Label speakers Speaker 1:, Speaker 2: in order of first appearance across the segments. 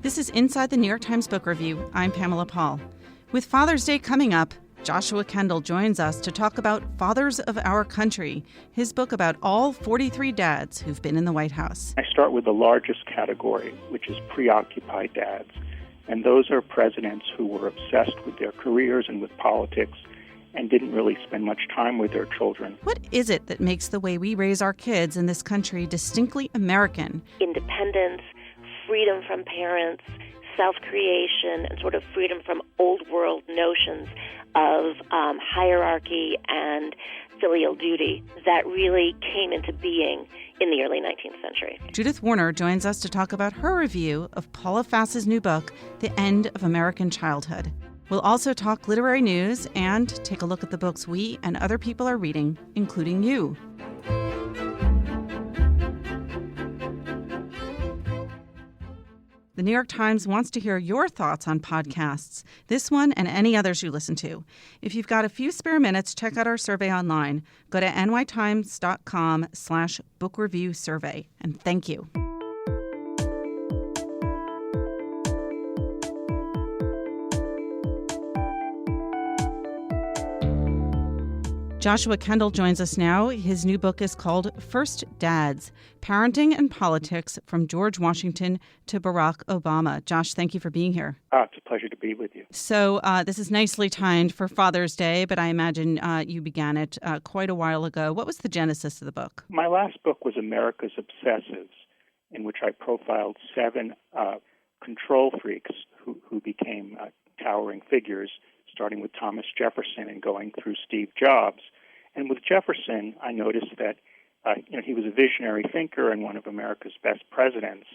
Speaker 1: This is Inside the New York Times Book Review. I'm Pamela Paul. With Father's Day coming up, Joshua Kendall joins us to talk about Fathers of Our Country, his book about all 43 dads who've been in the White House.
Speaker 2: I start with the largest category, which is preoccupied dads. And those are presidents who were obsessed with their careers and with politics and didn't really spend much time with their children.
Speaker 1: What is it that makes the way we raise our kids in this country distinctly American?
Speaker 3: Independence, freedom from parents, self-creation, and sort of freedom from old-world notions of hierarchy and filial duty that really came into being in the early 19th century.
Speaker 1: Judith Warner joins us to talk about her review of Paula Fass's new book, The End of American Childhood. We'll also talk literary news and take a look at the books we and other people are reading, including you. The New York Times wants to hear your thoughts on podcasts, this one and any others you listen to. If you've got a few spare minutes, check out our survey online. Go to nytimes.com/bookreviewsurvey. And thank you. Joshua Kendall joins us now. His new book is called First Dads, Parenting and Politics from George Washington to Barack Obama. Josh, thank you for being here.
Speaker 2: It's a pleasure to be with you.
Speaker 1: So this is nicely timed for Father's Day, but I imagine you began it quite a while ago. What was the genesis of the book?
Speaker 2: My last book was America's Obsessives, in which I profiled 7 control freaks who became towering figures, starting with Thomas Jefferson and going through Steve Jobs. And with Jefferson, I noticed that he was a visionary thinker and one of America's best presidents,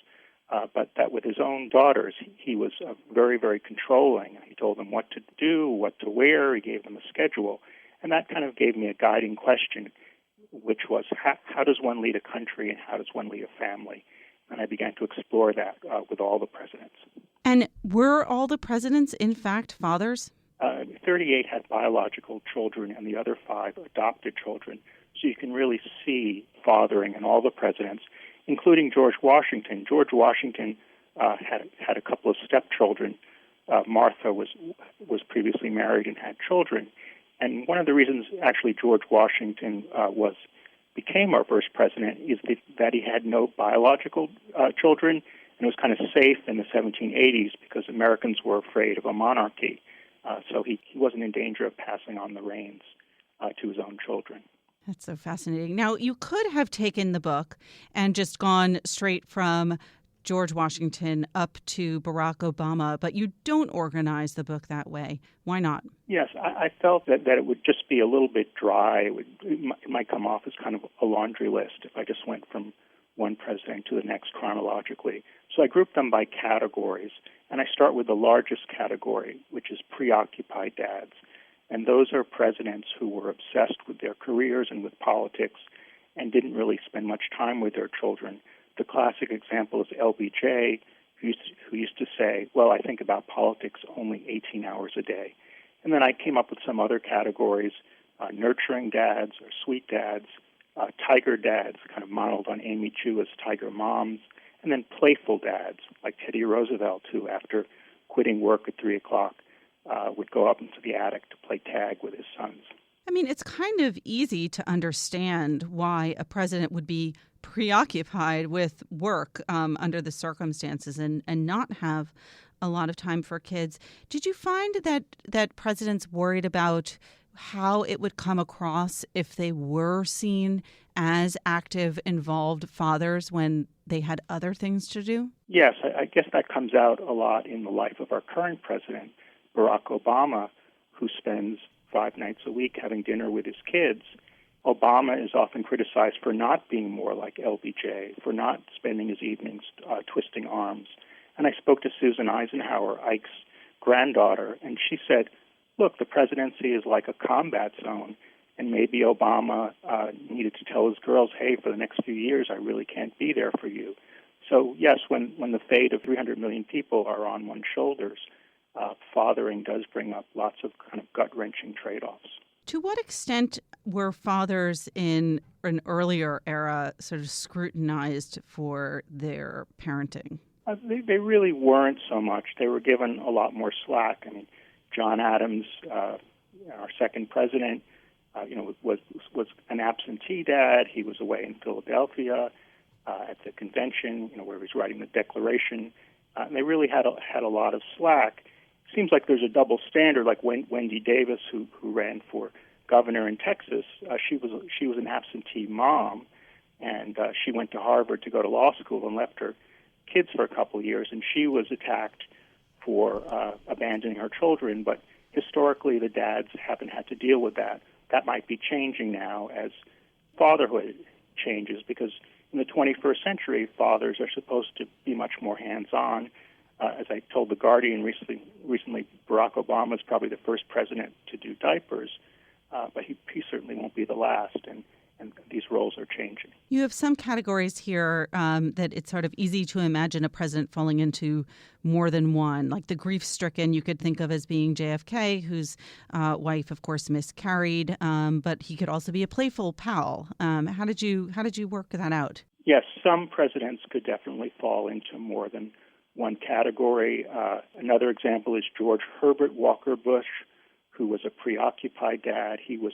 Speaker 2: but that with his own daughters, he was very, very controlling. He told them what to do, what to wear. He gave them a schedule. And that kind of gave me a guiding question, which was, how does one lead a country and how does one lead a family? And I began to explore that with all the presidents.
Speaker 1: And were all the presidents, in fact, fathers?
Speaker 2: 38 had biological children and the other 5 adopted children. So you can really see fathering in all the presidents, including George Washington. George Washington had a couple of stepchildren. Martha was previously married and had children. And one of the reasons actually George Washington became our first president is that he had no biological children, and it was kind of safe in the 1780s because Americans were afraid of a monarchy. So he wasn't in danger of passing on the reins to his own children.
Speaker 1: That's so fascinating. Now, you could have taken the book and just gone straight from George Washington up to Barack Obama, but you don't organize the book that way. Why not? Yes,
Speaker 2: I felt that it would just be a little bit dry. It might come off as kind of a laundry list if I just went from one president to the next chronologically. So I grouped them by categories. And I start with the largest category, which is preoccupied dads. And those are presidents who were obsessed with their careers and with politics and didn't really spend much time with their children. The classic example is LBJ, who used to say, well, I think about politics only 18 hours a day. And then I came up with some other categories, nurturing dads or sweet dads, tiger dads, kind of modeled on Amy Chu as tiger moms, and then playful dads, like Teddy Roosevelt, who, after quitting work at 3 o'clock, would go up into the attic to play tag with his sons.
Speaker 1: I mean, it's kind of easy to understand why a president would be preoccupied with work under the circumstances and not have a lot of time for kids. Did you find that presidents worried about how it would come across if they were seen as active, involved fathers when they had other things to do?
Speaker 2: Yes, I guess that comes out a lot in the life of our current president, Barack Obama, who spends 5 nights a week having dinner with his kids. Obama is often criticized for not being more like LBJ, for not spending his evenings twisting arms. And I spoke to Susan Eisenhower, Ike's granddaughter, and she said, look, the presidency is like a combat zone, and maybe Obama needed to tell his girls, hey, for the next few years, I really can't be there for you. So, yes, when the fate of 300 million people are on one's shoulders, fathering does bring up lots of kind of gut-wrenching trade-offs.
Speaker 1: To what extent were fathers in an earlier era sort of scrutinized for their parenting?
Speaker 2: They really weren't so much. They were given a lot more slack. I mean, John Adams, our second president, was an absentee dad. He was away in Philadelphia at the convention, where he was writing the Declaration. And they really had a lot of slack. It seems like there's a double standard. Like Wendy Davis, who ran for governor in Texas, she was an absentee mom, and she went to Harvard to go to law school and left her kids for a couple of years, and she was attacked for abandoning her children. But historically, the dads haven't had to deal with that. That might be changing now as fatherhood changes, because in the 21st century, fathers are supposed to be much more hands-on. As I told The Guardian recently, Barack Obama is probably the first president to do diapers, but he certainly won't be the last, and these roles are changing.
Speaker 1: You have some categories here that it's sort of easy to imagine a president falling into more than one. Like the grief-stricken, you could think of as being JFK, whose wife, of course, miscarried, but he could also be a playful pal. How did you work that out?
Speaker 2: Yes, some presidents could definitely fall into more than one category. Another example is George Herbert Walker Bush, who was a preoccupied dad. He was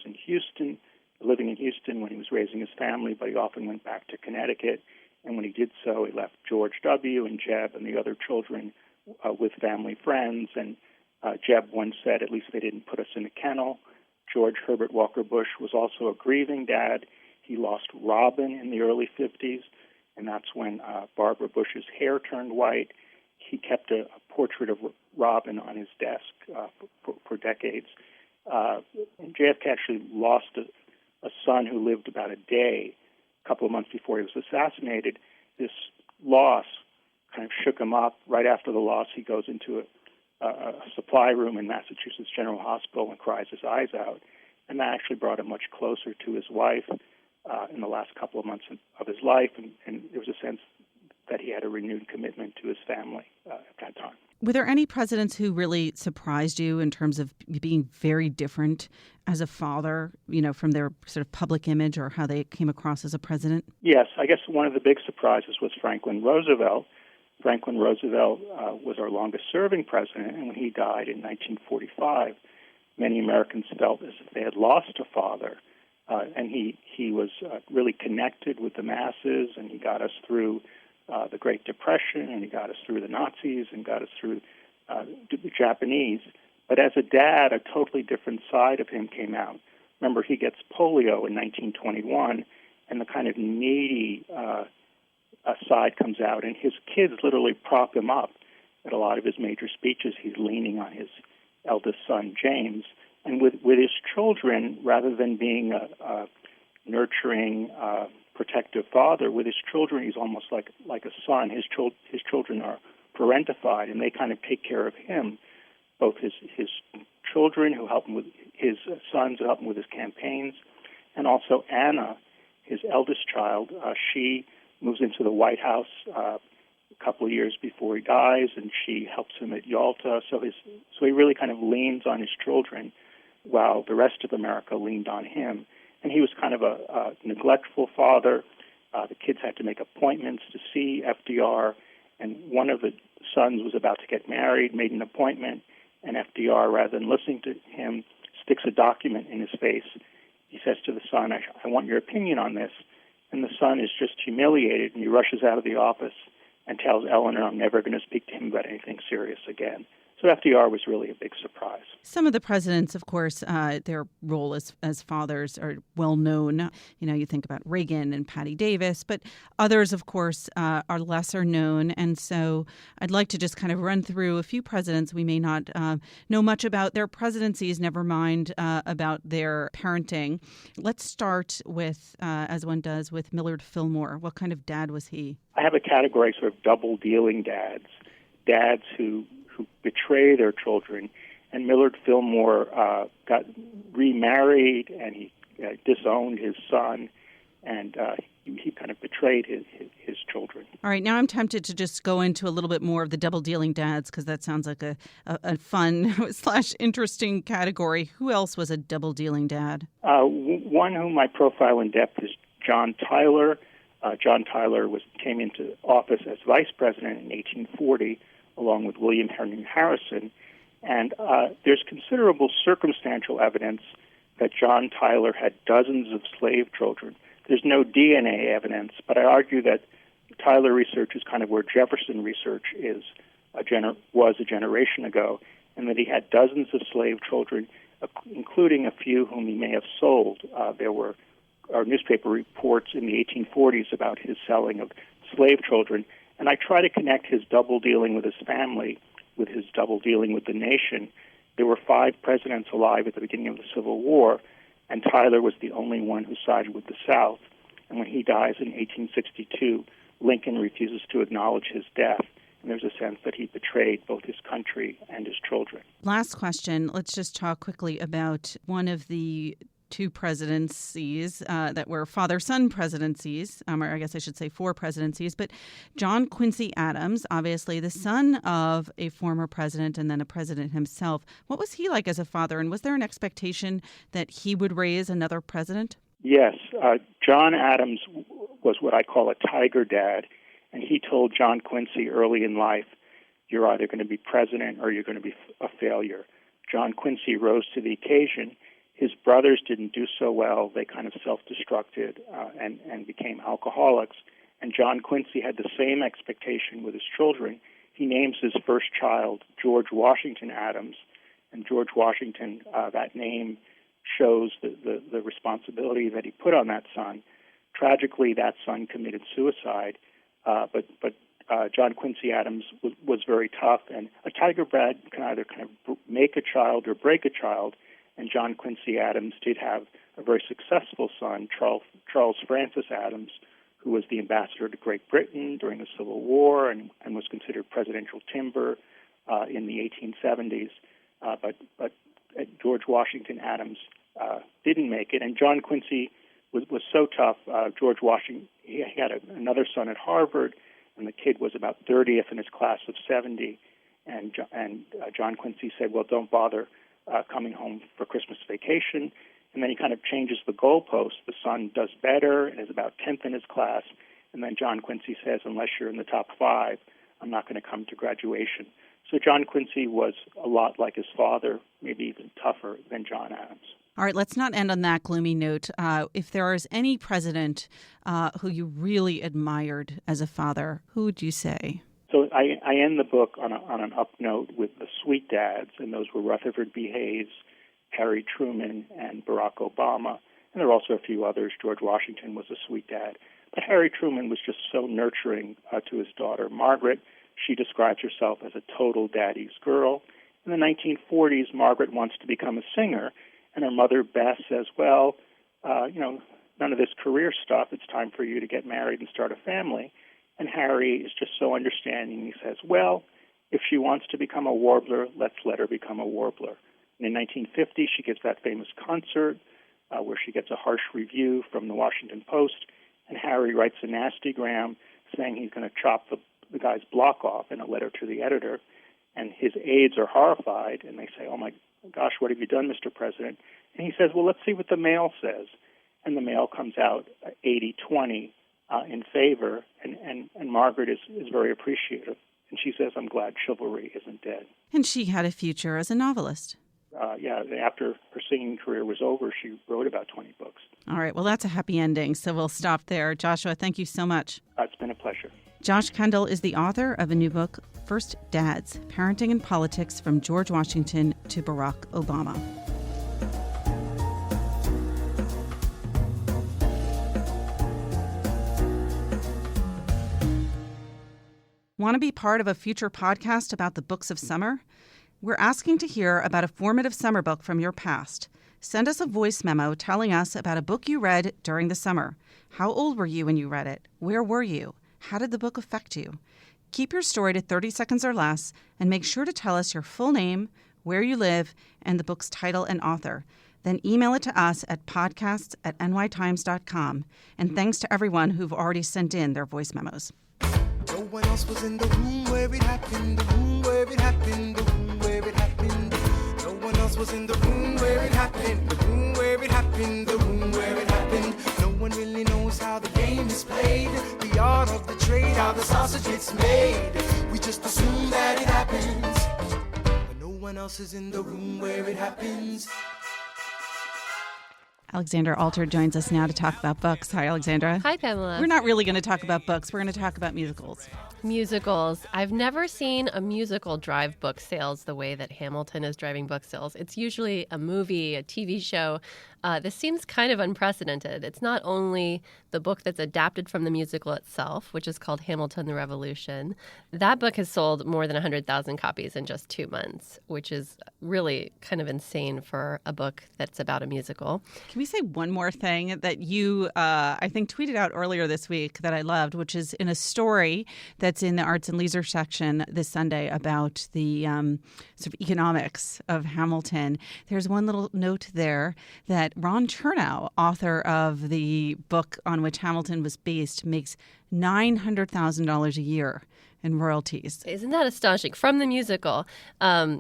Speaker 2: living in Houston when he was raising his family, but he often went back to Connecticut. And when he did so, he left George W. and Jeb and the other children with family friends. And Jeb once said, at least they didn't put us in a kennel. George Herbert Walker Bush was also a grieving dad. He lost Robin in the early 50s, and that's when Barbara Bush's hair turned white. He kept a portrait of Robin on his desk for decades. And JFK actually lost a son who lived about a day, a couple of months before he was assassinated. This loss kind of shook him up. Right after the loss, he goes into a supply room in Massachusetts General Hospital and cries his eyes out. And that actually brought him much closer to his wife in the last couple of months of his life. And there was a sense that he had a renewed commitment to his family at that time.
Speaker 1: Were there any presidents who really surprised you in terms of being very different as a father, from their sort of public image or how they came across as a president?
Speaker 2: Yes, I guess one of the big surprises was Franklin Roosevelt. Franklin Roosevelt was our longest-serving president, and when he died in 1945, many Americans felt as if they had lost a father. And he was really connected with the masses, and he got us through the Great Depression, and he got us through the Nazis, and got us through the Japanese. But as a dad, a totally different side of him came out. Remember, he gets polio in 1921, and the kind of needy side comes out, and his kids literally prop him up. At a lot of his major speeches, he's leaning on his eldest son, James. And with his children, rather than being a nurturing, protective father, with his children, he's almost like a son. His children are parentified, and they kind of take care of him. Both his children, who help him with his sons, who help him with his campaigns, and also Anna, his eldest child. She moves into the White House a couple of years before he dies, and she helps him at Yalta. So he really kind of leans on his children, while the rest of America leaned on him. And he was kind of a neglectful father. The kids had to make appointments to see FDR, and one of the sons was about to get married, made an appointment, and FDR, rather than listening to him, sticks a document in his face. He says to the son, I want your opinion on this. And the son is just humiliated, and he rushes out of the office and tells Eleanor, I'm never going to speak to him about anything serious again. So FDR was really a big surprise.
Speaker 1: Some of the presidents, of course, their role as fathers are well known. You think about Reagan and Patty Davis, but others, of course, are lesser known. And so I'd like to just kind of run through a few presidents we may not know much about their presidencies, never mind about their parenting. Let's start with, as one does, with Millard Fillmore. What kind of dad was he?
Speaker 2: I have a category, sort of double-dealing dads who betray their children. And Millard Fillmore got remarried, and he disowned his son, and he kind of betrayed his children.
Speaker 1: All right, now I'm tempted to just go into a little bit more of the double-dealing dads, because that sounds like a fun / interesting category. Who else was a double-dealing dad?
Speaker 2: One whom I profile in depth is John Tyler. John Tyler came into office as vice president in 1840, along with William Henry Harrison. And there's considerable circumstantial evidence that John Tyler had dozens of slave children. There's no DNA evidence, but I argue that Tyler research is kind of where Jefferson research was a generation ago, and that he had dozens of slave children, including a few whom he may have sold. There were newspaper reports in the 1840s about his selling of slave children, and I try to connect his double dealing with his family with his double dealing with the nation. There were 5 presidents alive at the beginning of the Civil War, and Tyler was the only one who sided with the South. And when he dies in 1862, Lincoln refuses to acknowledge his death. And there's a sense that he betrayed both his country and his children.
Speaker 1: Last question. Let's just talk quickly about one of the 2 presidencies that were father-son presidencies, or I guess I should say 4 presidencies, but John Quincy Adams, obviously the son of a former president and then a president himself. What was he like as a father, and was there an expectation that he would raise another president?
Speaker 2: Yes. John Adams was what I call a tiger dad, and he told John Quincy early in life, you're either going to be president or you're going to be a failure. John Quincy rose to the occasion. His brothers didn't do so well. They kind of self-destructed and became alcoholics. And John Quincy had the same expectation with his children. He names his first child George Washington Adams. And George Washington, that name shows the responsibility that he put on that son. Tragically, that son committed suicide. But John Quincy Adams was very tough. And a tiger dad can either kind of make a child or break a child. And John Quincy Adams did have a very successful son, Charles Francis Adams, who was the ambassador to Great Britain during the Civil War and was considered presidential timber in the 1870s. But George Washington Adams didn't make it. And John Quincy was so tough. George Washington, he had another son at Harvard, and the kid was about 30th in his class of 70. And John Quincy said, well, don't bother coming home for Christmas vacation. And then he kind of changes the goalpost. The son does better and is about 10th in his class. And then John Quincy says, unless you're in the top 5, I'm not going to come to graduation. So John Quincy was a lot like his father, maybe even tougher than John Adams.
Speaker 1: All right, let's not end on that gloomy note. If there is any president who you really admired as a father, who would you say?
Speaker 2: So I end the book on an up note with the sweet dads, and those were Rutherford B. Hayes, Harry Truman, and Barack Obama. And there are also a few others. George Washington was a sweet dad. But Harry Truman was just so nurturing to his daughter, Margaret. She describes herself as a total daddy's girl. In the 1940s, Margaret wants to become a singer, and her mother, Beth, says, well, none of this career stuff. It's time for you to get married and start a family. And Harry is just so understanding. He says, well, if she wants to become a warbler, let's let her become a warbler. And in 1950, she gives that famous concert where she gets a harsh review from the Washington Post, and Harry writes a nastygram saying he's going to chop the guy's block off in a letter to the editor. And his aides are horrified, and they say, oh, my gosh, what have you done, Mr. President? And he says, well, let's see what the mail says. And the mail comes out 80-20 in favor, and Margaret is very appreciative. And she says, I'm glad chivalry isn't dead.
Speaker 1: And she had a future as a novelist.
Speaker 2: After her singing career was over, she wrote about 20 books.
Speaker 1: All right, well, that's a happy ending, so we'll stop there. Joshua, thank you so much.
Speaker 2: It's been a pleasure.
Speaker 1: Josh Kendall is the author of a new book, First Dads, Parenting and Politics from George Washington to Barack Obama. Want to be part of a future podcast about the books of summer? We're asking to hear about a formative summer book from your past. Send us a voice memo telling us about a book you read during the summer. How old were you when you read it? Where were you? How did the book affect you? Keep your story to 30 seconds or less, and make sure to tell us your full name, where you live, and the book's title and author. Then email it to us at podcasts@nytimes.com. And thanks to everyone who've already sent in their voice memos.
Speaker 4: No one else was in the room where it happened, the room where it happened, the room where it happened. No one one else was in the room where it happened, the room where it happened, the room where it happened. No one really knows how the game is played, the art of the trade, how the sausage gets made. We just assume that it happens, but no one else is in the room where it happens.
Speaker 1: Alexandra Alter joins us now to talk about books. Hi, Alexandra.
Speaker 5: Hi, Pamela.
Speaker 1: We're not really going to talk about books. We're going to talk about musicals.
Speaker 5: Musicals. I've never seen a musical drive book sales the way that Hamilton is driving book sales. It's usually a movie, a TV show. This seems kind of unprecedented. It's not only the book that's adapted from the musical itself, which is called Hamilton the Revolution. That book has sold more than 100,000 copies in just 2 months, which is really kind of insane for a book that's about a musical.
Speaker 1: Can we say one more thing that you, I think, tweeted out earlier this week that I loved, which is in a story that's in the Arts and Leisure section this Sunday about the sort of economics of Hamilton. There's one little note there that Ron Chernow, author of the book on which Hamilton was based, makes $900,000 a year in royalties.
Speaker 5: Isn't that astonishing? From the musical,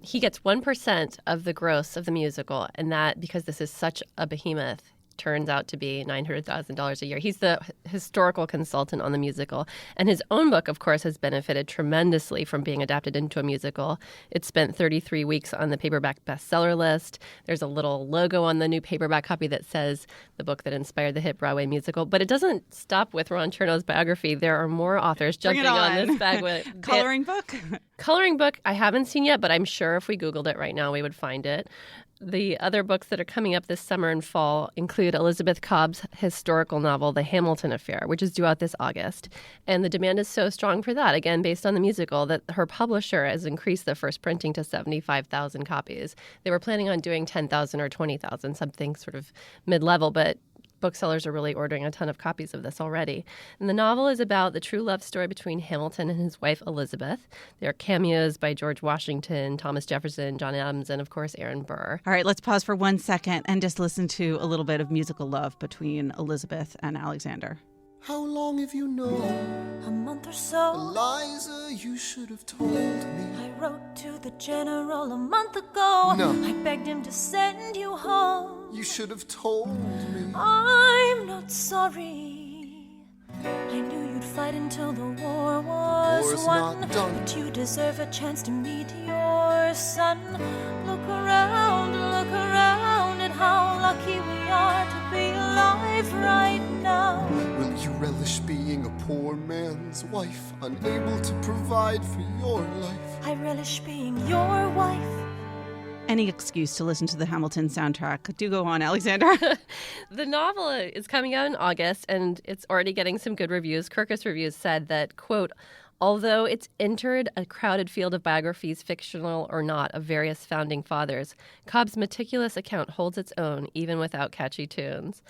Speaker 5: he gets 1% of the gross of the musical, and that, because this is such a behemoth, turns out to be $900,000 a year. He's the historical consultant on the musical. And his own book, of course, has benefited tremendously from being adapted into a musical. It spent 33 weeks on the paperback bestseller list. There's a little logo on the new paperback copy that says the book that inspired the hit Broadway musical. But it doesn't stop with Ron Chernow's biography. There are more authors jumping on this bag.
Speaker 1: Coloring book?
Speaker 5: Coloring book, I haven't seen yet, but I'm sure if we Googled it right now, we would find it. The other books that are coming up this summer and fall include Elizabeth Cobb's historical novel, The Hamilton Affair, which is due out this August. And the demand is so strong for that, again, based on the musical, that her publisher has increased the first printing to 75,000 copies. They were planning on doing 10,000 or 20,000, something sort of mid-level, but booksellers are really ordering a ton of copies of this already. And the novel is about the true love story between Hamilton and his wife, Elizabeth. There are cameos by George Washington, Thomas Jefferson, John Adams, and, of course, Aaron Burr.
Speaker 1: All right, let's pause for 1 second and just listen to a little bit of musical love between Elizabeth and Alexander.
Speaker 4: How long have you known?
Speaker 6: A month or so.
Speaker 4: Eliza, you should have told me.
Speaker 6: I wrote to the general a month ago.
Speaker 4: No.
Speaker 6: I begged him to send you home.
Speaker 4: You should have told me.
Speaker 6: I'm not sorry. I knew you'd fight until the war was
Speaker 4: War's
Speaker 6: won.
Speaker 4: not done.
Speaker 6: But you deserve a chance to meet your son. Look around at how lucky we are to be alive right now.
Speaker 4: Will you relish being a poor man's wife, unable to provide for your life?
Speaker 6: I relish being your wife.
Speaker 1: Any excuse to listen to the Hamilton soundtrack. Do go on, Alexander.
Speaker 5: The novel is coming out in August, and it's already getting some good reviews. Kirkus Reviews said that, quote, although it's entered a crowded field of biographies, fictional or not, of various founding fathers, Cobb's meticulous account holds its own, even without catchy tunes.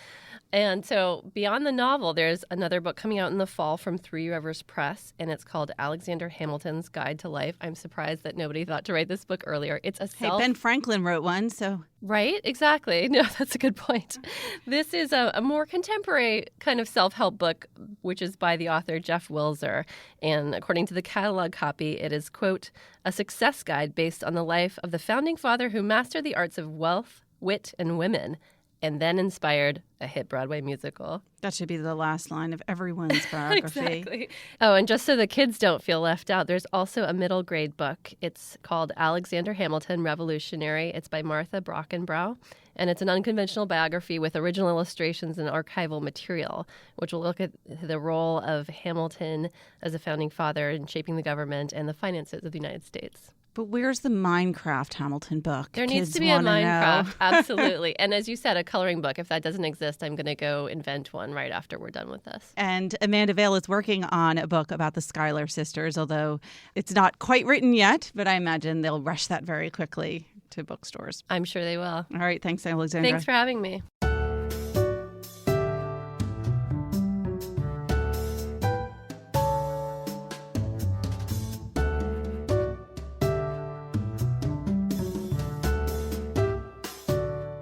Speaker 5: And so beyond the novel, there's another book coming out in the fall from Three Rivers Press, and it's called Alexander Hamilton's Guide to Life. I'm surprised that nobody thought to write this book earlier. It's a
Speaker 1: Ben Franklin wrote one, so...
Speaker 5: Right? Exactly. No, that's a good point. This is a more contemporary kind of self-help book, which is by the author Jeff Wilzer. And according to the catalog copy, it is, quote, a success guide based on the life of the founding father who mastered the arts of wealth, wit, and women, and then inspired a hit Broadway musical.
Speaker 1: That should be the last line of everyone's biography.
Speaker 5: Exactly. Oh, and just so the kids don't feel left out, there's also a middle grade book. It's called Alexander Hamilton, Revolutionary. It's by Martha Brockenbrough, and it's an unconventional biography with original illustrations and archival material, which will look at the role of Hamilton as a founding father in shaping the government and the finances of the United States.
Speaker 1: But where's the Minecraft Hamilton book?
Speaker 5: There needs to be a Minecraft, absolutely. And as you said, a coloring book. If that doesn't exist, I'm going to go invent one right after we're done with this.
Speaker 1: And Amanda Vale is working on a book about the Schuyler sisters, although it's not quite written yet, but I imagine they'll rush that very quickly to bookstores.
Speaker 5: I'm sure they will.
Speaker 1: All right. Thanks, Alexandra.
Speaker 5: Thanks for having me.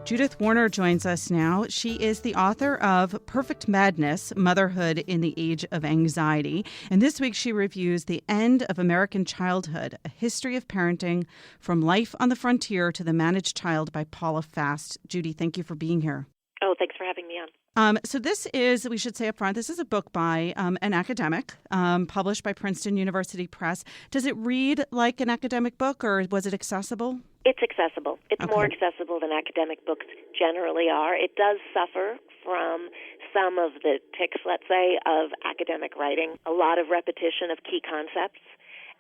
Speaker 1: Judith Warner joins us now. She is the author of Perfect Madness, Motherhood in the Age of Anxiety. And this week she reviews The End of American Childhood, A History of Parenting from Life on the Frontier to the Managed Child by Paula Fast. Judy, thank you for being here.
Speaker 3: Oh, thanks for having me on.
Speaker 1: So this is, we should say up front, this is a book by an academic, published by Princeton University Press. Does it read like an academic book, or was it accessible?
Speaker 3: It's accessible. It's
Speaker 1: Okay.
Speaker 3: more accessible than academic books generally are. It does suffer from some of the tics, let's say, of academic writing, a lot of repetition of key concepts,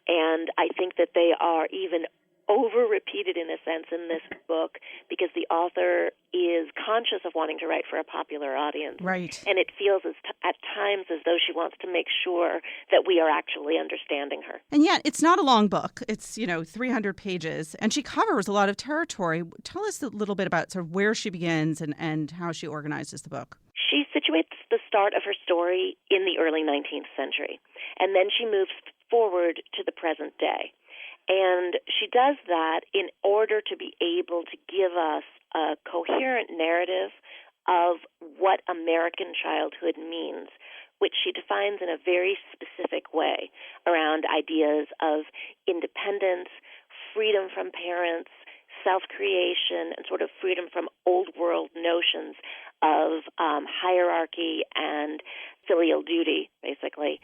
Speaker 3: and I think that they are even over-repeated in a sense in this book because the author is conscious of wanting to write for a popular audience.
Speaker 1: Right.
Speaker 3: And it feels at times as though she wants to make sure that we are actually understanding her.
Speaker 1: And yet, it's not a long book. It's, 300 pages, and she covers a lot of territory. Tell us a little bit about sort of where she begins and how she organizes the book.
Speaker 3: She situates the start of her story in the early 19th century, and then she moves forward to the present day. And she does that in order to be able to give us a coherent narrative of what American childhood means, which she defines in a very specific way around ideas of independence, freedom from parents, self-creation, and sort of freedom from old-world notions of hierarchy and filial duty, basically,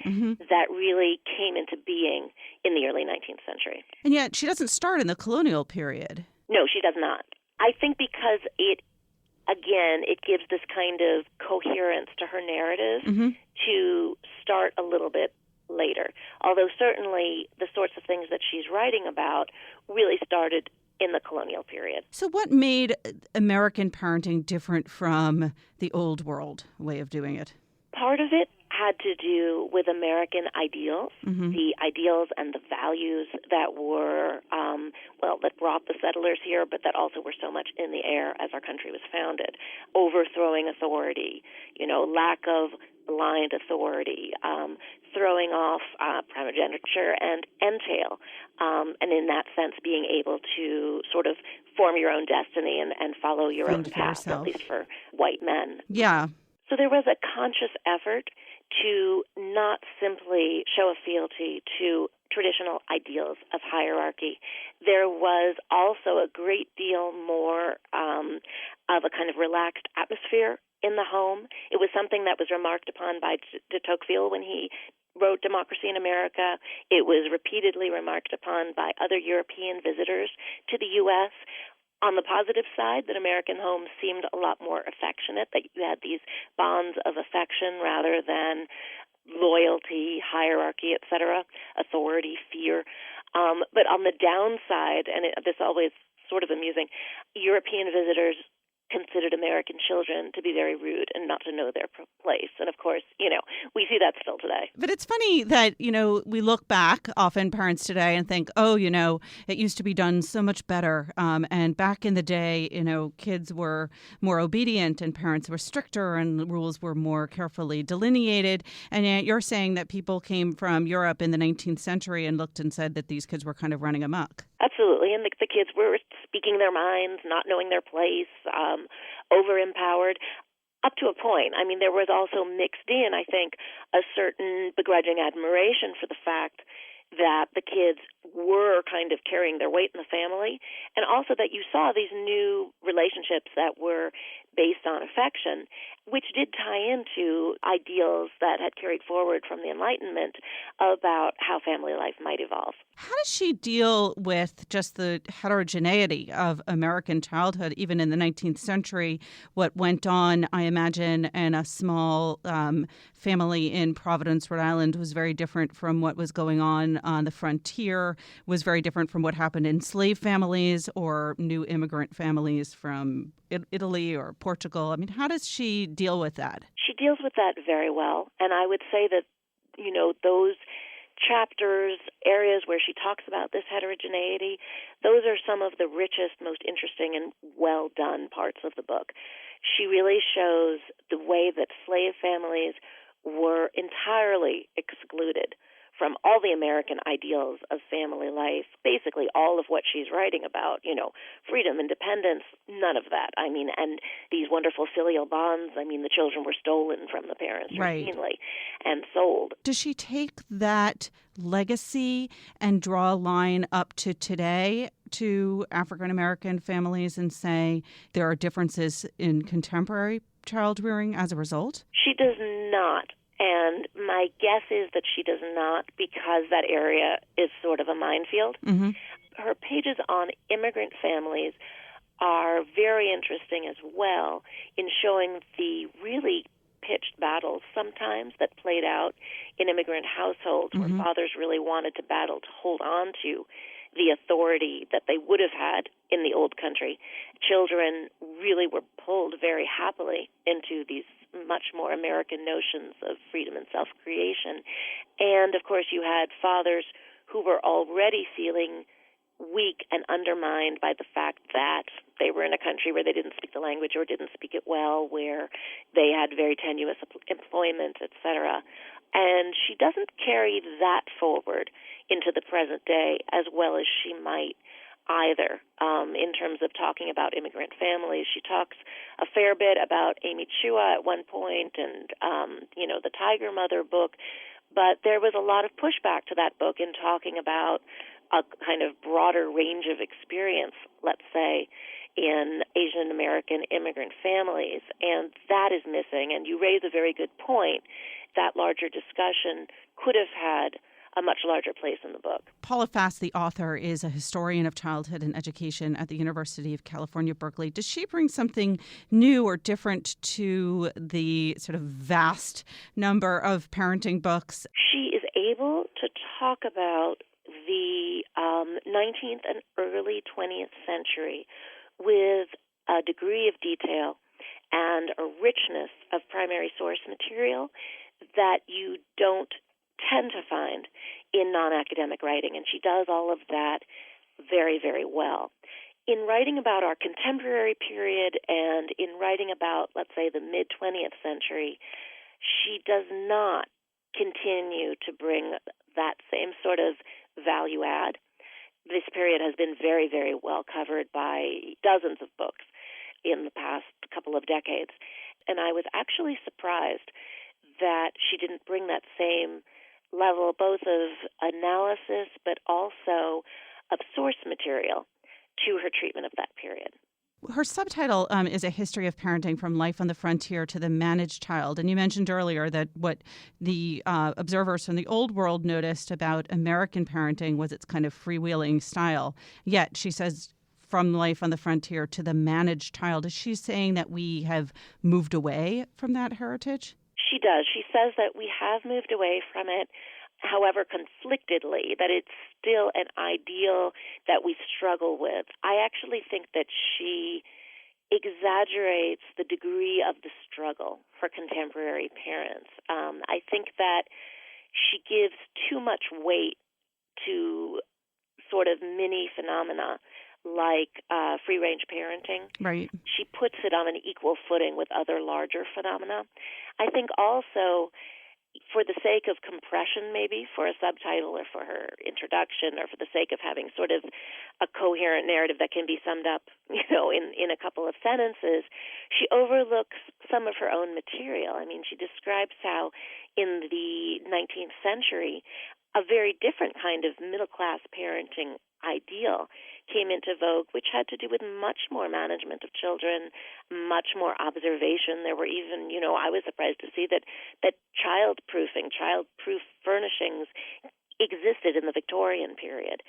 Speaker 3: that really came into being in the early 19th century.
Speaker 1: And yet, she doesn't start in the colonial period.
Speaker 3: No, she does not. I think because it gives this kind of coherence to her narrative to start a little bit later. Although certainly the sorts of things that she's writing about really started in the colonial period.
Speaker 1: So what made American parenting different from the old world way of doing it?
Speaker 3: Part of it had to do with American ideals, the ideals and the values that were, that brought the settlers here, but that also were so much in the air as our country was founded. Overthrowing authority, lack of blind authority, throwing off primogeniture and entail, and in that sense being able to sort of form your own destiny and follow your own path, at least for white men.
Speaker 1: Yeah.
Speaker 3: So there was a conscious effort to not simply show a fealty to traditional ideals of hierarchy. There was also a great deal more of a kind of relaxed atmosphere in the home. It was something that was remarked upon by de Tocqueville when he wrote Democracy in America. It was repeatedly remarked upon by other European visitors to the U.S. On the positive side, that American homes seemed a lot more affectionate, that you had these bonds of affection rather than loyalty, hierarchy, etc., authority, fear. But on the downside, and this is always sort of amusing, European visitors considered American children to be very rude and not to know their place. And of course, we see that still today.
Speaker 1: But it's funny that, we look back, often parents today, and think, it used to be done so much better. And back in the day, kids were more obedient and parents were stricter and the rules were more carefully delineated. And yet you're saying that people came from Europe in the 19th century and looked and said that these kids were kind of running amok.
Speaker 3: Absolutely. And the kids were speaking their minds, not knowing their place, over-empowered. Up to a point. I mean, there was also mixed in, I think, a certain begrudging admiration for the fact that the kids were kind of carrying their weight in the family, and also that you saw these new relationships that were based on affection, which did tie into ideals that had carried forward from the Enlightenment about how family life might evolve.
Speaker 1: How does she deal with just the heterogeneity of American childhood, even in the 19th century? What went on, I imagine, in a small family in Providence, Rhode Island, was very different from what was going on the frontier, was very different from what happened in slave families or new immigrant families from Italy or Portugal. I mean, how does she deal with that?
Speaker 3: She deals with that very well. And I would say that, those chapters, areas where she talks about this heterogeneity, those are some of the richest, most interesting, and well-done parts of the book. She really shows the way that slave families were entirely excluded from all the American ideals of family life, basically all of what she's writing about, freedom, independence, none of that. I mean, and these wonderful filial bonds, I mean, the children were stolen from the parents routinely and sold.
Speaker 1: Does she take that legacy and draw a line up to today to African American families and say there are differences in contemporary child rearing as a result?
Speaker 3: She does not. And my guess is that she does not because that area is sort of a minefield.
Speaker 1: Mm-hmm.
Speaker 3: Her pages on immigrant families are very interesting as well in showing the really pitched battles sometimes that played out in immigrant households where fathers really wanted to battle to hold on to the authority that they would have had in the old country. Children really were pulled very happily into these much more American notions of freedom and self-creation. And, of course, you had fathers who were already feeling weak and undermined by the fact that they were in a country where they didn't speak the language or didn't speak it well, where they had very tenuous employment, etc. And she doesn't carry that forward into the present day as well as she might either, in terms of talking about immigrant families. She talks a fair bit about Amy Chua at one point and, the Tiger Mother book, but there was a lot of pushback to that book in talking about a kind of broader range of experience, let's say, in Asian American immigrant families, and that is missing. And you raise a very good point. That larger discussion could have had a much larger place in the book.
Speaker 1: Paula Fass, the author, is a historian of childhood and education at the University of California, Berkeley. Does she bring something new or different to the sort of vast number of parenting books?
Speaker 3: She is able to talk about the 19th and early 20th century with a degree of detail and a richness of primary source material that you don't tend to find in non-academic writing, and she does all of that very, very well. In writing about our contemporary period and in writing about, let's say, the mid-20th century, she does not continue to bring that same sort of value add. This period has been very, very well covered by dozens of books in the past couple of decades, and I was actually surprised that she didn't bring that same level both of analysis but also of source material to her treatment of that period.
Speaker 1: Her subtitle is A History of Parenting from Life on the Frontier to the Managed Child. And you mentioned earlier that what the observers from the old world noticed about American parenting was its kind of freewheeling style. Yet, she says, from life on the frontier to the managed child. Is she saying that we have moved away from that heritage?
Speaker 3: She does. She says that we have moved away from it, however conflictedly, that it's still an ideal that we struggle with. I actually think that she exaggerates the degree of the struggle for contemporary parents. I think that she gives too much weight to sort of mini phenomena like free-range parenting.
Speaker 1: Right.
Speaker 3: She puts it on an equal footing with other larger phenomena. I think also, for the sake of compression maybe, for a subtitle or for her introduction or for the sake of having sort of a coherent narrative that can be summed up, in a couple of sentences, she overlooks some of her own material. I mean, she describes how in the 19th century, a very different kind of middle-class parenting ideal came into vogue, which had to do with much more management of children, much more observation. There were even, I was surprised to see that childproof furnishings existed in the Victorian period.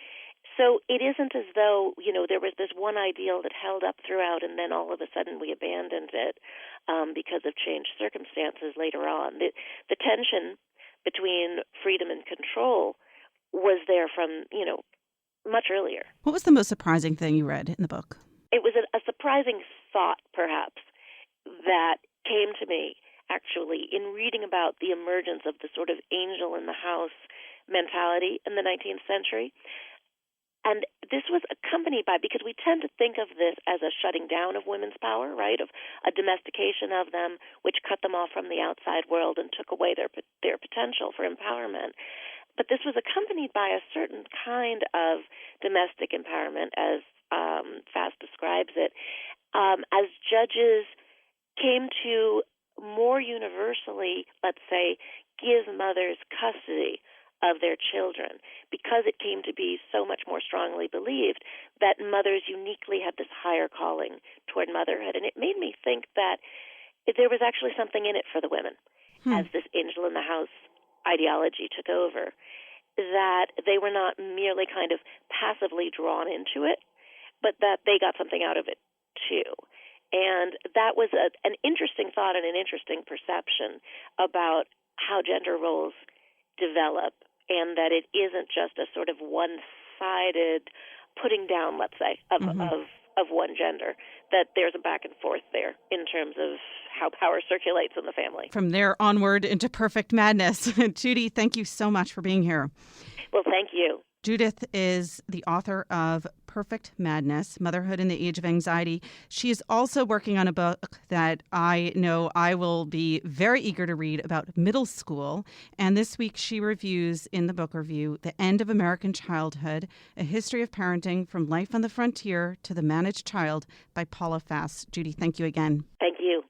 Speaker 3: So it isn't as though, there was this one ideal that held up throughout and then all of a sudden we abandoned it because of changed circumstances later on. The tension between freedom and control was there from, much earlier.
Speaker 1: What was the most surprising thing you read in the book?
Speaker 3: It was a surprising thought, perhaps, that came to me, actually, in reading about the emergence of the sort of angel in the house mentality in the 19th century. And this was accompanied by, because we tend to think of this as a shutting down of women's power, right, of a domestication of them, which cut them off from the outside world and took away their potential for empowerment. But this was accompanied by a certain kind of domestic empowerment, as Faust describes it, as judges came to more universally, let's say, give mothers custody of their children, because it came to be so much more strongly believed that mothers uniquely had this higher calling toward motherhood. And it made me think that there was actually something in it for the women as this angel in the house ideology took over, that they were not merely kind of passively drawn into it, but that they got something out of it too. And that was an interesting thought and an interesting perception about how gender roles develop, and that it isn't just a sort of one-sided putting down, let's say, of one gender, that there's a back and forth there in terms of how power circulates in the family.
Speaker 1: From there onward into perfect madness. Judy, thank you so much for being here.
Speaker 3: Well, thank you.
Speaker 1: Judith is the author of Perfect Madness, Motherhood in the Age of Anxiety. She is also working on a book that I know I will be very eager to read about middle school. And this week she reviews in the book review The End of American Childhood, A History of Parenting from Life on the Frontier to the Managed Child by Paula Faust. Judy, thank you again.
Speaker 3: Thank you.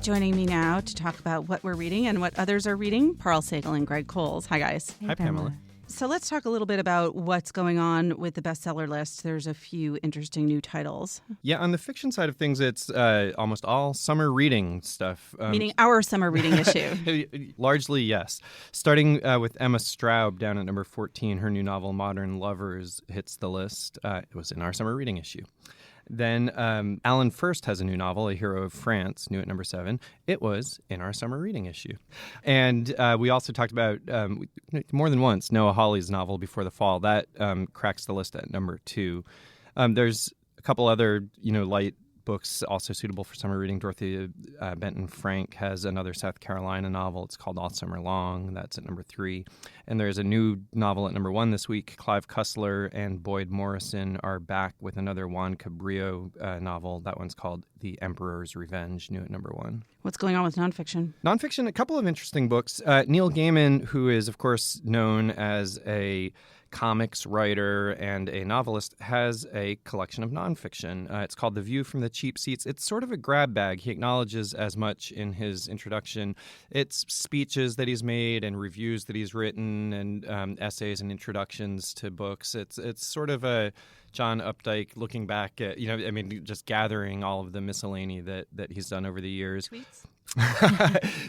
Speaker 1: Joining me now to talk about what we're reading and what others are reading, Parul, Sehgal, and Greg Cowles. Hi, guys.
Speaker 7: Hi, Pamela.
Speaker 1: So let's talk a little bit about what's going on with the bestseller list. There's a few interesting new titles.
Speaker 7: Yeah, on the fiction side of things, it's almost all summer reading stuff.
Speaker 1: Meaning our summer reading issue.
Speaker 7: Largely, yes. Starting with Emma Straub down at number 14. Her new novel, Modern Lovers, hits the list. It was in our summer reading issue. Then Alan First has a new novel, A Hero of France, new at number 7. It was in our summer reading issue. And we also talked about, more than once, Noah Hawley's novel, Before the Fall. That cracks the list at number 2. There's a couple other, light books also suitable for summer reading. Dorothy Benton Frank has another South Carolina novel. It's called All Summer Long. That's at number 3. And there's a new novel at number 1 this week. Clive Cussler and Boyd Morrison are back with another Juan Cabrillo novel. That one's called The Emperor's Revenge, new at number 1.
Speaker 1: What's going on with nonfiction?
Speaker 7: Nonfiction, a couple of interesting books. Neil Gaiman, who is, of course, known as a comics writer and a novelist, has a collection of nonfiction. It's called The View from the Cheap Seats. It's sort of a grab bag. He acknowledges as much in his introduction. It's speeches that he's made and reviews that he's written and essays and introductions to books. It's sort of a John Updike looking back at, just gathering all of the miscellany that he's done over the years.
Speaker 1: Tweets?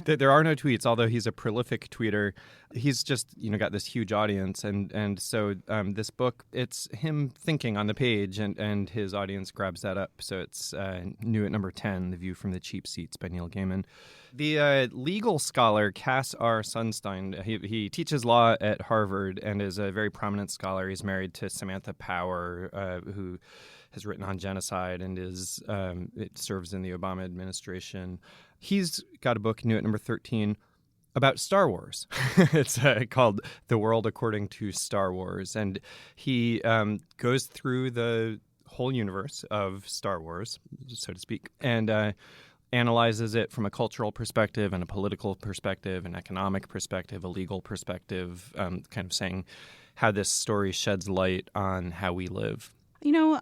Speaker 7: There are no tweets, although he's a prolific tweeter. He's just, got this huge audience. And so this book, it's him thinking on the page, and his audience grabs that up. So it's new at number 10, The View from the Cheap Seats by Neil Gaiman. The legal scholar Cass R. Sunstein, he teaches law at Harvard and is a very prominent scholar. He's married to Samantha Power, who has written on genocide and it serves in the Obama administration. He's got a book new at number 13 about Star Wars. It's called The World According to Star Wars. And he goes through the whole universe of Star Wars, so to speak, and analyzes it from a cultural perspective and a political perspective, an economic perspective, a legal perspective, kind of saying how this story sheds light on how we live.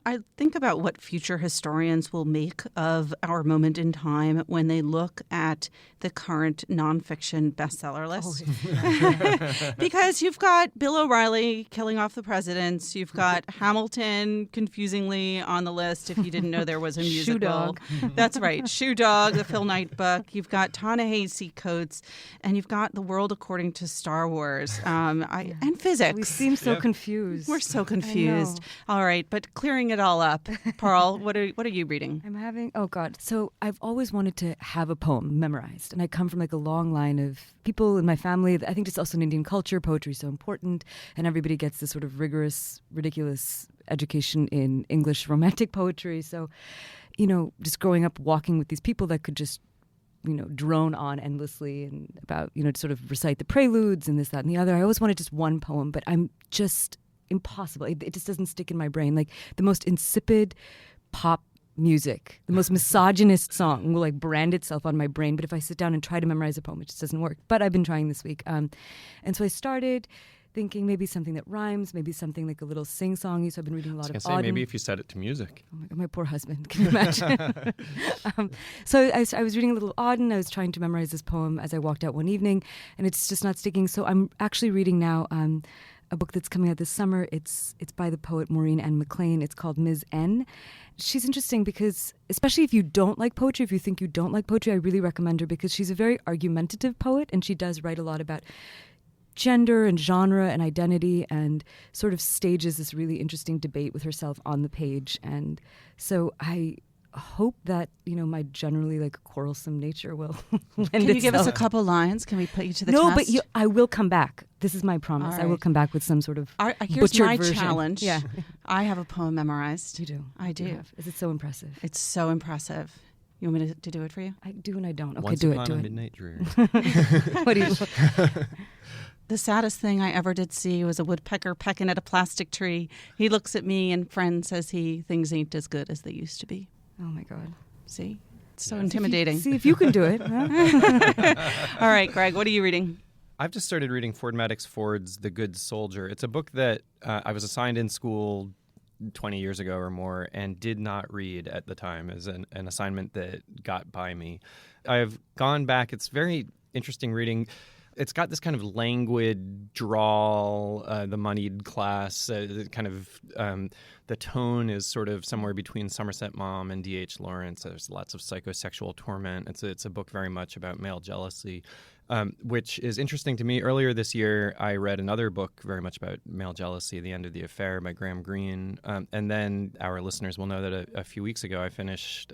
Speaker 1: I think about what future historians will make of our moment in time when they look at the current nonfiction bestseller list. Because you've got Bill O'Reilly killing off the presidents. You've got Hamilton, confusingly, on the list if you didn't know there was a musical.
Speaker 8: Shoe Dog.
Speaker 1: That's right. Shoe Dog, the Phil Knight book. You've got Ta-Nehisi Coates. And you've got The World According to Star Wars. And physics.
Speaker 8: We seem so confused.
Speaker 1: We're so confused. All right, but clearing it all up, Parul, what are you reading?
Speaker 8: I'm having, so I've always wanted to have a poem memorized. And I come from a long line of people in my family. I think just also in Indian culture, poetry is so important. And everybody gets this sort of rigorous, ridiculous education in English romantic poetry. So, just growing up walking with these people that could just drone on endlessly and about, to sort of recite the preludes and this, that, and the other. I always wanted just one poem, but I'm just impossible. It just doesn't stick in my brain. Like the most insipid pop music. The most misogynist song will like brand itself on my brain. But if I sit down and try to memorize a poem, it just doesn't work. But I've been trying this week. And so I started thinking maybe something that rhymes, maybe something like a little sing-songy. So I've been reading a lot of Auden.
Speaker 7: Maybe if you set it to music.
Speaker 8: Oh my God, my poor husband. Can you imagine? So I was reading a little Auden. I was trying to memorize this poem as I walked out one evening, and it's just not sticking. So I'm actually reading now a book that's coming out this summer. It's by the poet Maureen N. McLean. It's called Ms. N. She's interesting because, especially if you don't like poetry, if you think you don't like poetry, I really recommend her because she's a very argumentative poet, and she does write a lot about gender and genre and identity, and sort of stages this really interesting debate with herself on the page. And so I hope that, my generally like quarrelsome nature will lend
Speaker 1: Can you give us a
Speaker 8: itself.
Speaker 1: couple lines? Can we put you to the
Speaker 8: No,
Speaker 1: test?
Speaker 8: but I will come back. This is my promise.
Speaker 1: All
Speaker 8: I will
Speaker 1: right.
Speaker 8: come back with some sort of
Speaker 1: Here's
Speaker 8: butchered
Speaker 1: my
Speaker 8: version.
Speaker 1: challenge.
Speaker 8: Yeah.
Speaker 1: I have a poem memorized.
Speaker 8: You do.
Speaker 1: I do.
Speaker 8: You have. Is it so impressive?
Speaker 1: It's so impressive. You want me to do it for you?
Speaker 8: I do and I don't. Okay,
Speaker 7: Once
Speaker 8: do
Speaker 7: upon
Speaker 8: it.
Speaker 7: a
Speaker 8: Do it.
Speaker 7: midnight dreary.
Speaker 8: What do you?
Speaker 1: The saddest thing I ever did see was a woodpecker pecking at a plastic tree. He looks at me and friend says things ain't as good as they used to be.
Speaker 8: Oh my God.
Speaker 1: See? It's so intimidating.
Speaker 8: See if you can do it. Huh?
Speaker 1: All right, Greg, what are you reading?
Speaker 7: I've just started reading Ford Maddox Ford's The Good Soldier. It's a book that I was assigned in school 20 years ago or more and did not read at the time as an assignment that got by me. I've gone back. It's very interesting reading. It's got this kind of languid drawl, the moneyed class, the tone is sort of somewhere between Somerset Maugham and D.H. Lawrence. There's lots of psychosexual torment. It's a book very much about male jealousy, which is interesting to me. Earlier this year, I read another book very much about male jealousy, The End of the Affair by Graham Greene. And then our listeners will know that a few weeks ago, I finished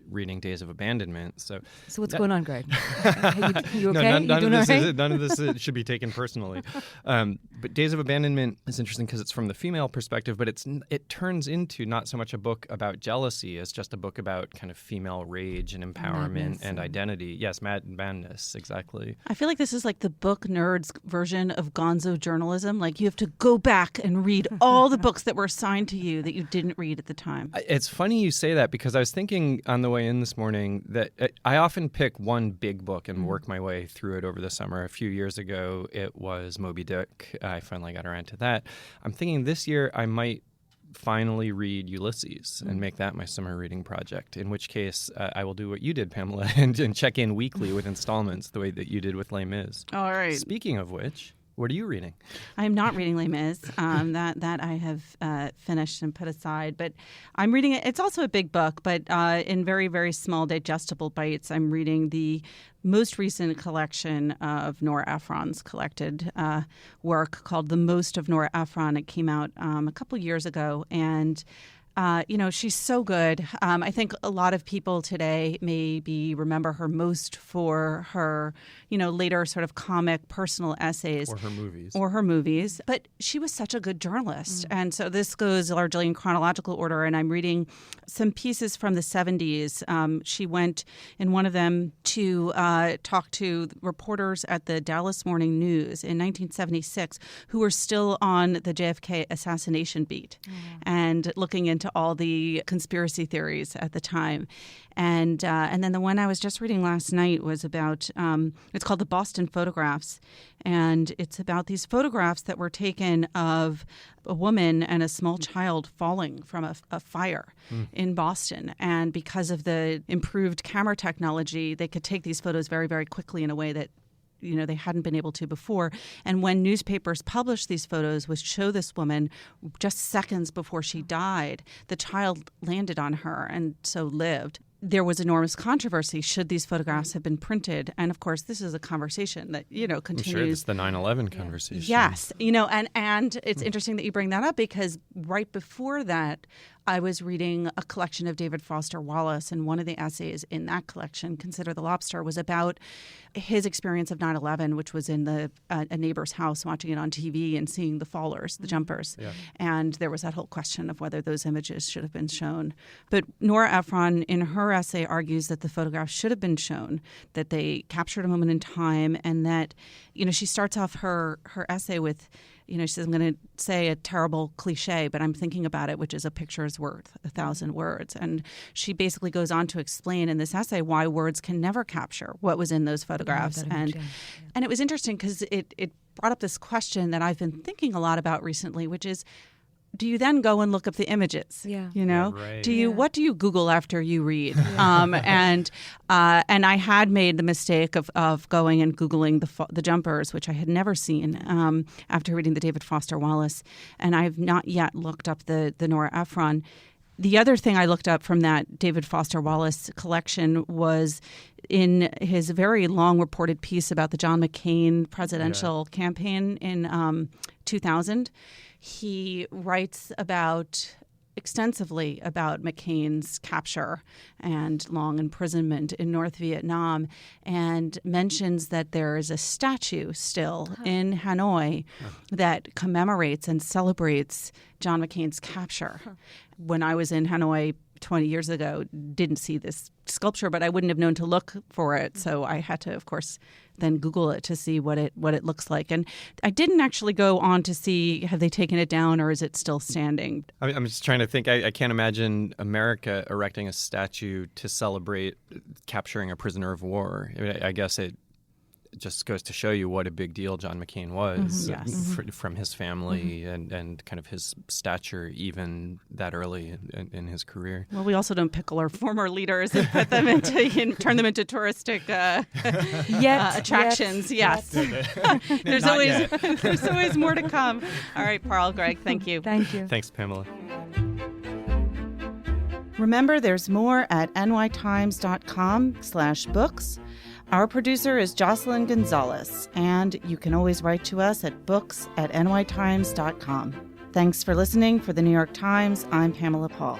Speaker 7: reading Days of Abandonment. So
Speaker 8: what's going on, Greg? You okay?
Speaker 7: No,
Speaker 8: You
Speaker 7: none of this should be taken personally. But Days of Abandonment is interesting because it's from the female perspective, but it turns into not so much a book about jealousy as just a book about kind of female rage and empowerment
Speaker 8: Madness,
Speaker 7: and identity. Yes, madness, exactly.
Speaker 1: I feel like this is like the book nerds version of gonzo journalism. Like you have to go back and read all the books that were assigned to you that you didn't read at the time.
Speaker 7: It's funny you say that because I was thinking on the way in this morning that I often pick one big book and work my way through it over the summer. A few years ago, it was Moby Dick. I finally got around to that. I'm thinking this year I might finally read Ulysses and make that my summer reading project, in which case I will do what you did, Pamela, and check in weekly with installments the way that you did with Les Mis.
Speaker 1: All right.
Speaker 7: Speaking of which, what are you reading?
Speaker 1: I am not reading Les Mis. That I have finished and put aside. But I'm reading it. It's also a big book, but in very, very small digestible bites. I'm reading the most recent collection of Nora Ephron's collected work called The Most of Nora Ephron. It came out a couple years ago, and she's so good. I think a lot of people today maybe remember her most for her, later sort of comic personal essays. Or her movies. But she was such a good journalist. And so this goes largely in chronological order, and I'm reading some pieces from the 70s. She went in one of them to talk to reporters at the Dallas Morning News in 1976 who were still on the JFK assassination beat and looking into all the conspiracy theories at the time. And then the one I was just reading last night was about, it's called The Boston Photographs. And it's about these photographs that were taken of a woman and a small child falling from a fire in Boston. And because of the improved camera technology, they could take these photos very, very quickly in a way that they hadn't been able to before. And when newspapers published these photos, which show this woman just seconds before she died, the child landed on her and so lived. There was enormous controversy. Should these photographs have been printed? And of course, this is a conversation that, continues.
Speaker 7: I'm sure it's the 9/11 conversation.
Speaker 1: Yes. And it's interesting that you bring that up because right before that, I was reading a collection of David Foster Wallace, and one of the essays in that collection, Consider the Lobster, was about his experience of 9/11, which was in a neighbor's house watching it on TV and seeing the fallers, the jumpers. Yeah. And there was that whole question of whether those images should have been shown. But Nora Ephron, in her essay, argues that the photographs should have been shown, that they captured a moment in time, and that, she starts off her essay with she says, I'm going to say a terrible cliche, but I'm thinking about it, which is a picture is worth 1,000 words. And she basically goes on to explain in this essay why words can never capture what was in those photographs. And it was interesting because it brought up this question that I've been thinking a lot about recently, which is, do you then go and look up the images?
Speaker 8: Yeah.
Speaker 7: Right.
Speaker 1: What do you Google after you read? And I had made the mistake of going and Googling the jumpers, which I had never seen after reading the David Foster Wallace, and I have not yet looked up the Nora Ephron. The other thing I looked up from that David Foster Wallace collection was in his very long reported piece about the John McCain presidential campaign in 2000. He writes extensively about McCain's capture and long imprisonment in North Vietnam, and mentions that there is a statue still in Hanoi that commemorates and celebrates John McCain's capture. When I was in Hanoi 20 years ago, didn't see this sculpture, but I wouldn't have known to look for it. So I had to, of course, then Google it to see what it looks like. And I didn't actually go on to see, have they taken it down or is it still standing?
Speaker 7: I'm just trying to think. I can't imagine America erecting a statue to celebrate capturing a prisoner of war. I guess it just goes to show you what a big deal John McCain was from his family and kind of his stature even that early in his career.
Speaker 1: Well, we also don't pickle our former leaders and put them into turn them into touristic attractions. Yes. There's always more to come. All right, Parul, Greg, thank you.
Speaker 8: Thank you.
Speaker 7: Thanks, Pamela.
Speaker 1: Remember, there's more at nytimes.com/books. Our producer is Jocelyn Gonzalez, and you can always write to us at books@nytimes.com. Thanks for listening. For the New York Times, I'm Pamela Paul.